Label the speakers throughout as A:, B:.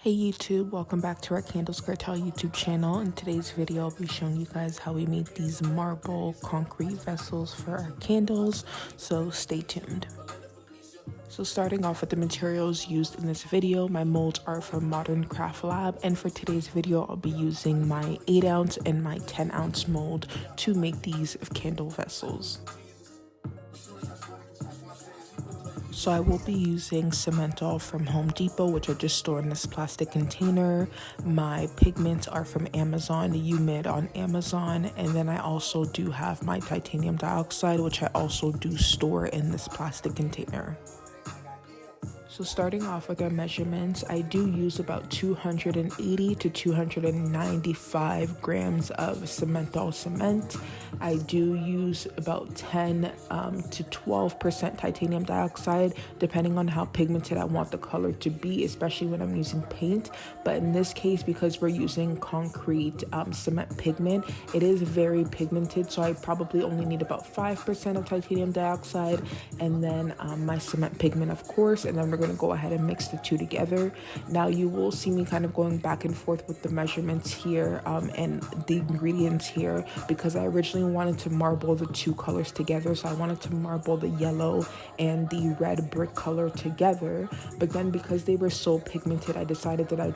A: Hey YouTube, welcome back to our Candles Cartel YouTube channel. In today's video, I'll be showing you guys how we make these marble concrete vessels for our candles, so stay tuned. So starting off with the materials used in this video, my molds are from Modern Craft Lab, and for today's video, I'll be using my 8 ounce and my 10 ounce mold to make these candle vessels. So I will be using Cementol from Home Depot, which I just stored in this plastic container. My pigments are from Amazon, the Humid on Amazon. And then I also do have my titanium dioxide, which I also do store in this plastic container. So starting off with our measurements, I do use about 280 to 295 grams of Cementol cement. I do use about 10 to 12% titanium dioxide, depending on how pigmented I want the color to be, especially when I'm using paint. But in this case, because we're using concrete cement pigment, it is very pigmented, so I probably only need about 5% of titanium dioxide, and then my cement pigment, of course, and then we're going to go ahead and mix the two together. Now you will see me kind of going back and forth with the measurements here and the ingredients here, because I originally wanted to marble the two colors together. So I wanted to marble the yellow and the red brick color together, but then because they were so pigmented, I decided that I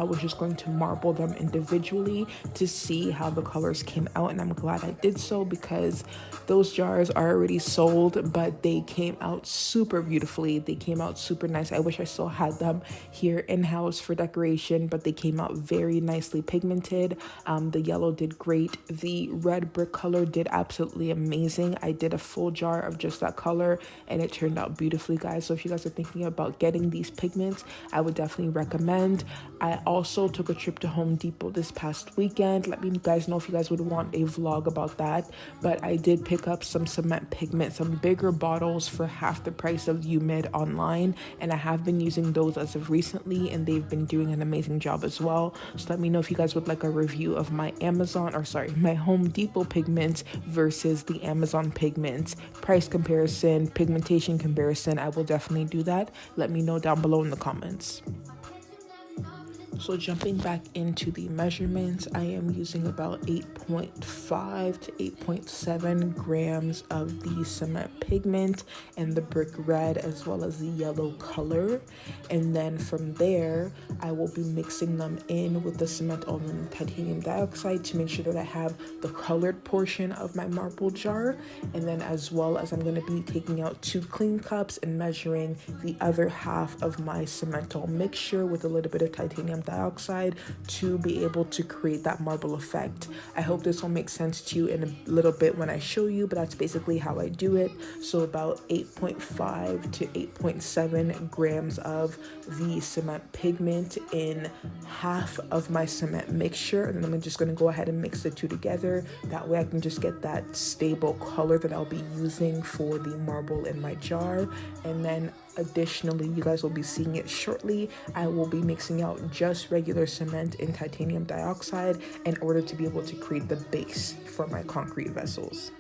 A: was just going to marble them individually to see how the colors came out. And I'm glad I did so, because those jars are already sold, but they came out super beautifully. They came out super nice. I wish I still had them here in-house for decoration, but they came out very nicely pigmented. The yellow did great. The red brick color did absolutely amazing. I did a full jar of just that color and it turned out beautifully, guys. So if you guys are thinking about getting these pigments, I would definitely recommend. I also took a trip to Home Depot this past weekend. Let me guys know if you guys would want a vlog about that. But I did pick up some cement pigment, some bigger bottles for half the price of Humid online, and I have been using those as of recently, and they've been doing an amazing job as well. So let me know if you guys would like a review of my my Home Depot pigments versus the Amazon pigments, price comparison, pigmentation comparison. I will definitely do that. Let me know down below in the comments. So jumping back into the measurements, I am using about 8.5 to 8.7 grams of the cement pigment and the brick red, as well as the yellow color. And then from there, I will be mixing them in with the Cementol and titanium dioxide to make sure that I have the colored portion of my marble jar. And then as well as I'm going to be taking out 2 clean cups and measuring the other half of my Cementol mixture with a little bit of titanium dioxide to be able to create that marble effect. I hope this will make sense to you in a little bit when I show you, but that's basically how I do it. So about 8.5 to 8.7 grams of the cement pigment in half of my cement mixture, and then I'm just going to go ahead and mix the two together. That way I can just get that stable color that I'll be using for the marble in my jar. And then additionally, you guys will be seeing it shortly, I will be mixing out just regular cement and titanium dioxide in order to be able to create the base for my concrete vessels.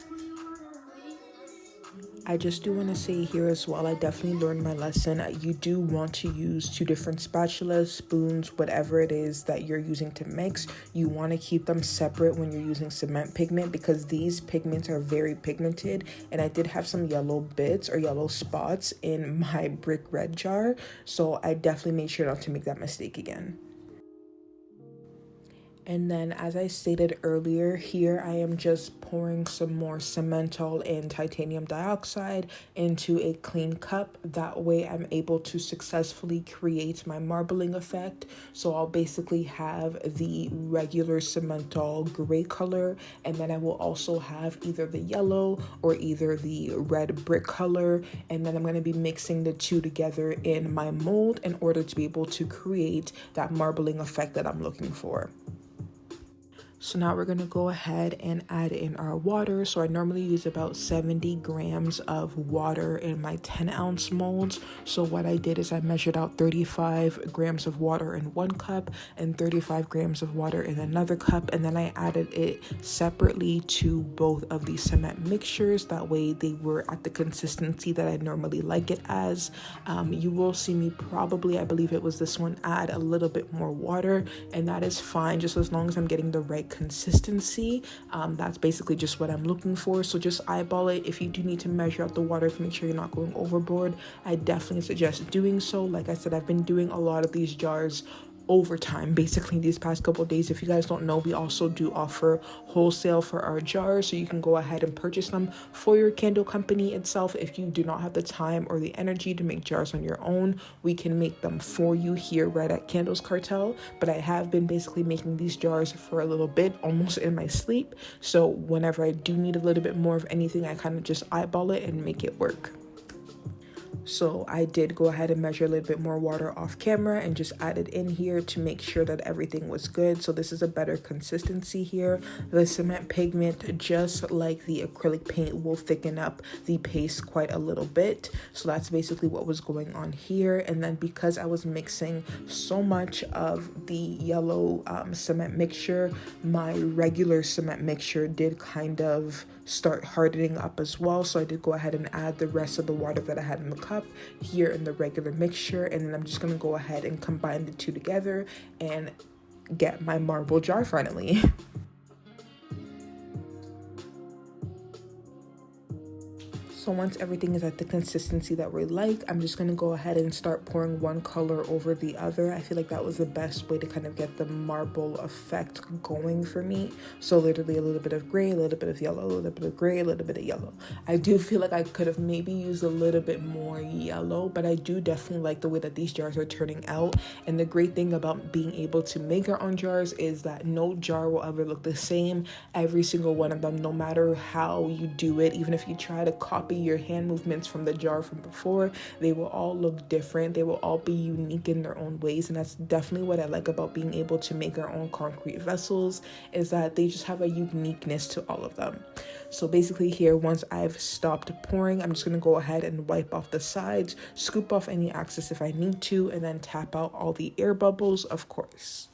A: I just do want to say here as well, I definitely learned my lesson. You do want to use 2 different spatulas, spoons, whatever it is that you're using to mix. You want to keep them separate when you're using cement pigment, because these pigments are very pigmented, and I did have some yellow bits or yellow spots in my brick red jar, so I definitely made sure not to make that mistake again. And then, as I stated earlier, here I am just pouring some more Cementol and titanium dioxide into a clean cup. That way I'm able to successfully create my marbling effect. So I'll basically have the regular Cementol gray color, and then I will also have either the yellow or either the red brick color. And then I'm going to be mixing the two together in my mold in order to be able to create that marbling effect that I'm looking for. So now we're gonna go ahead and add in our water. So I normally use about 70 grams of water in my 10-ounce molds. So what I did is I measured out 35 grams of water in one cup and 35 grams of water in another cup. And then I added it separately to both of these cement mixtures. That way they were at the consistency that I normally like it as. You will see me probably, I believe it was this one, add a little bit more water, and that is fine just as long as I'm getting the right consistency. That's basically just what I'm looking for. So just eyeball it. If you do need to measure out the water to make sure you're not going overboard, I definitely suggest doing so. Like I said, I've been doing a lot of these jars overtime basically these past couple of days. If you guys don't know, we also do offer wholesale for our jars, so you can go ahead and purchase them for your candle company itself. If you do not have the time or the energy to make jars on your own, we can make them for you here right at Candles Cartel. But I have been basically making these jars for a little bit, almost in my sleep, so whenever I do need a little bit more of anything, I kind of just eyeball it and make it work. So I did go ahead and measure a little bit more water off camera and just add it in here to make sure that everything was good. So this is a better consistency here. The cement pigment, just like the acrylic paint, will thicken up the paste quite a little bit. So that's basically what was going on here. And then because I was mixing so much of the yellow cement mixture, my regular cement mixture did kind of start hardening up as well. So I did go ahead and add the rest of the water that I had in the cup here in the regular mixture, and then I'm just going to go ahead and combine the two together and get my marble jar finally. So once everything is at the consistency that we like, I'm just going to go ahead and start pouring one color over the other. I feel like that was the best way to kind of get the marble effect going for me. So literally a little bit of gray, a little bit of yellow, a little bit of gray, a little bit of yellow. I do feel like I could have maybe used a little bit more yellow, but I do definitely like the way that these jars are turning out. And the great thing about being able to make our own jars is that no jar will ever look the same. Every single one of them, no matter how you do it, even if you try to copy your hand movements from the jar from before, they will all look different. They will all be unique in their own ways, and that's definitely what I like about being able to make our own concrete vessels, is that they just have a uniqueness to all of them. So basically here, once I've stopped pouring, I'm just going to go ahead and wipe off the sides, scoop off any excess if I need to, and then tap out all the air bubbles, of course.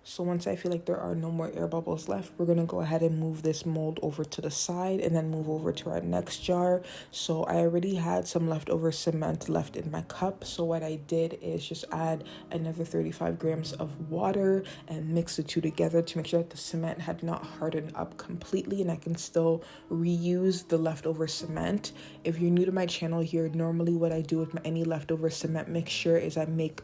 A: So once I feel like there are no more air bubbles left, we're going to go ahead and move this mold over to the side and then move over to our next jar. So I already had some leftover cement left in my cup. So what I did is just add another 35 grams of water and mix the two together to make sure that the cement had not hardened up completely and I can still reuse the leftover cement. If you're new to my channel here, normally what I do with any leftover cement mixture is I make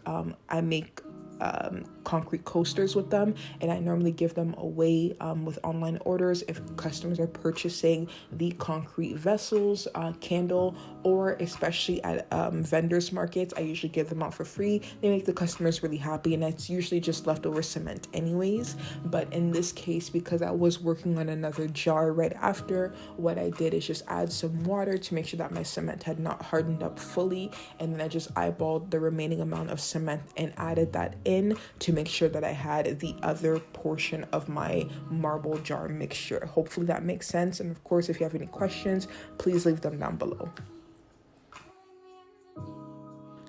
A: concrete coasters with them, and I normally give them away with online orders if customers are purchasing the concrete vessels, candle, or especially at vendors markets. I usually give them out for free. They make the customers really happy, and it's usually just leftover cement anyways. But in this case, because I was working on another jar right after, what I did is just add some water to make sure that my cement had not hardened up fully, and then I just eyeballed the remaining amount of cement and added that in to make sure that I had the other portion of my marble jar mixture. Hopefully that makes sense. And of course, if you have any questions, please leave them down below.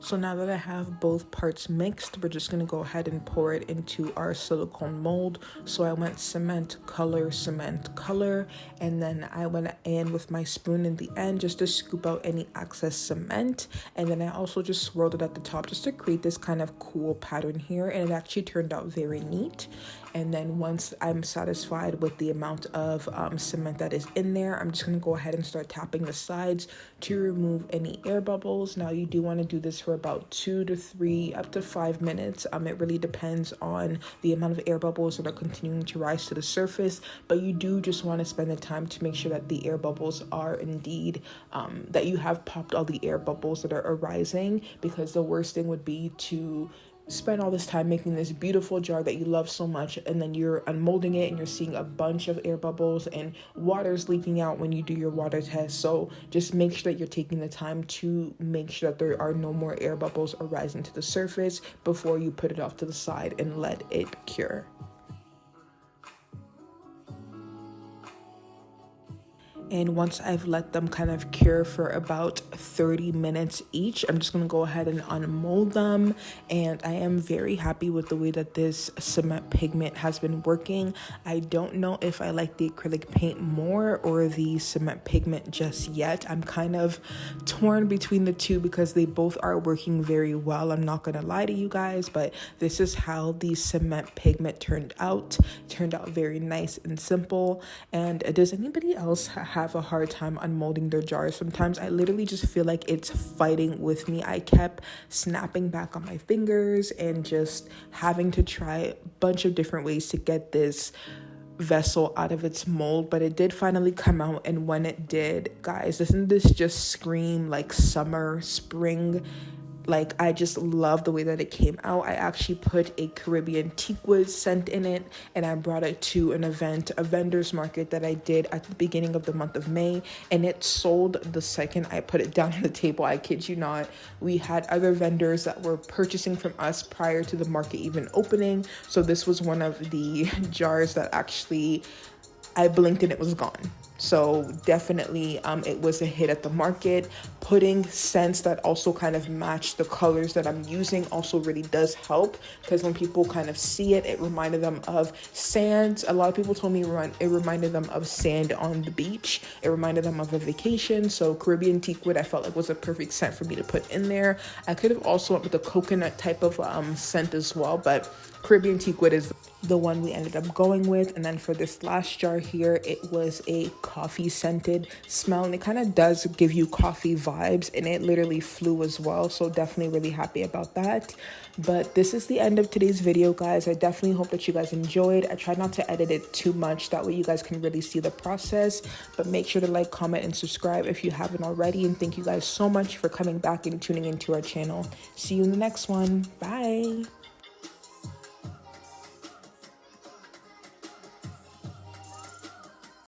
A: So now that I have both parts mixed, we're just going to go ahead and pour it into our silicone mold. So I went cement, color, and then I went in with my spoon in the end just to scoop out any excess cement. And then I also just swirled it at the top just to create this kind of cool pattern here. And it actually turned out very neat. And then once I'm satisfied with the amount of cement that is in there, I'm just going to go ahead and start tapping the sides to remove any air bubbles. Now you do want to do this for about 2 to 3 up to 5 minutes. It really depends on the amount of air bubbles that are continuing to rise to the surface, but you do just want to spend the time to make sure that the air bubbles are indeed that you have popped all the air bubbles that are arising, because the worst thing would be to spend all this time making this beautiful jar that you love so much, and then you're unmolding it and you're seeing a bunch of air bubbles and water's leaking out when you do your water test. So just make sure that you're taking the time to make sure that there are no more air bubbles arising to the surface before you put it off to the side and let it cure. And once I've let them kind of cure for about 30 minutes each, I'm just going to go ahead and unmold them. And I am very happy with the way that this cement pigment has been working. I don't know if I like the acrylic paint more or the cement pigment just yet. I'm kind of torn between the two because they both are working very well. I'm not going to lie to you guys, but this is how the cement pigment turned out. Turned out very nice and simple. And does anybody else have a hard time unmolding their jars? Sometimes I literally just feel like it's fighting with me. I kept snapping back on my fingers and just having to try a bunch of different ways to get this vessel out of its mold, but it did finally come out. And when it did, guys, doesn't this just scream like summer, spring? Like, I just love the way that it came out. I actually put a Caribbean teakwood scent in it, and I brought it to an event, a vendor's market that I did at the beginning of the month of May, and it sold the second I put it down on the table. I kid you not. We had other vendors that were purchasing from us prior to the market even opening, so this was one of the jars that actually I blinked and it was gone. So definitely it was a hit at the market. Putting scents that also kind of match the colors that I'm using also really does help, because when people kind of see it, it reminded them of sand. A lot of people told me it reminded them of sand on the beach. It reminded them of a vacation. So Caribbean teakwood I felt like was a perfect scent for me to put in there. I could have also went with a coconut type of scent as well, but Caribbean teakwood is the one we ended up going with. And then for this last jar here, it was a coffee scented smell, and it kind of does give you coffee vibes, and it literally flew as well. So definitely really happy about that. But this is the end of today's video, guys. I definitely hope that you guys enjoyed. I tried not to edit it too much, that way you guys can really see the process. But make sure to like, comment, and subscribe if you haven't already. And thank you guys so much for coming back and tuning into our channel. See you in the next one. Bye.